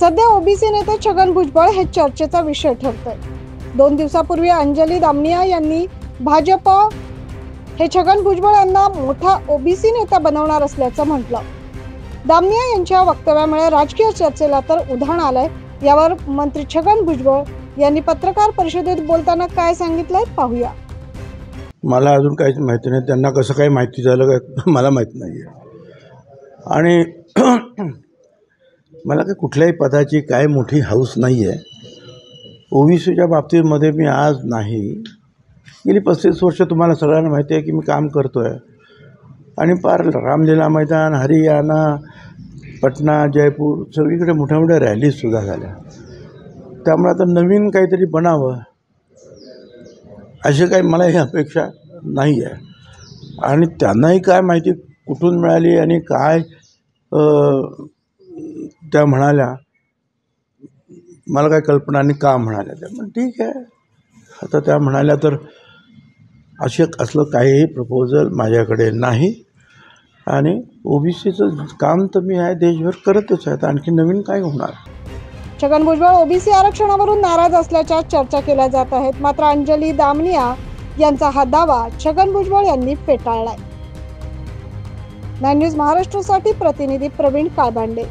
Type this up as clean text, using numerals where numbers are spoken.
सध्या ओबीसी नेते छगन भुजबळ हे चर्चेचा विषय ठरतोय। 2 दिवसापूर्वी अंजली दामनिया यांनी भाजप हे छगन भुजबळ यांना मोठा ओबीसी नेता बनवणार असल्याचं म्हटलं। दामनिया यांच्या वक्तव्यामुळे राजकीय चर्चेला तर उधाण आलंय। यावर मंत्री छगन भुजबळ यांनी पत्रकार परिषदेत बोलताना काय सांगितलंय पाहूया। मला अजून काहीच माहिती नाही, त्यांना कसं काही माहिती झालं काय मला माहीत नाही आहे। आणि मला काही कुठल्याही पदाची काय मोठी हौस नाही आहे। ओबीसीच्या बाबतीमध्ये मी आज नाही, गेली 35 वर्ष तुम्हाला सगळ्यांना माहिती आहे की मी काम करतो आहे। आणि पार रामलीला मैदान, हरियाणा, पटना, जयपूर सगळीकडे मोठ्या मोठ्या रॅलीजसुद्धा झाल्या। त्यामुळे आता नवीन काहीतरी बनावं अशी काही मला ही अपेक्षा नाही आहे। आणि त्यांनाही काय माहिती कुठून मिळाली आणि काय त्या म्हणाल्या मला काय कल्पना आणि का म्हणाल्या त्या, पण ठीक आहे। आता त्या म्हणाल्या तर असे असलं काहीही प्रपोजल माझ्याकडे नाही। आणि ओबीसीचं काम तर मी आहे देशभर करतच आहे, आणखी नवीन काय होणार। छगन भुजबळ ओबीसी आरक्षणावरून नाराज असल्याच्या चर्चा केल्या जात आहेत। मात्र अंजली दामनिया यांचा हा दावा छगन भुजबळ यांनी फेटाळलाय। 9 न्यूज महाराष्ट्रासाठी प्रतिनिधी प्रवीण काळबांडे।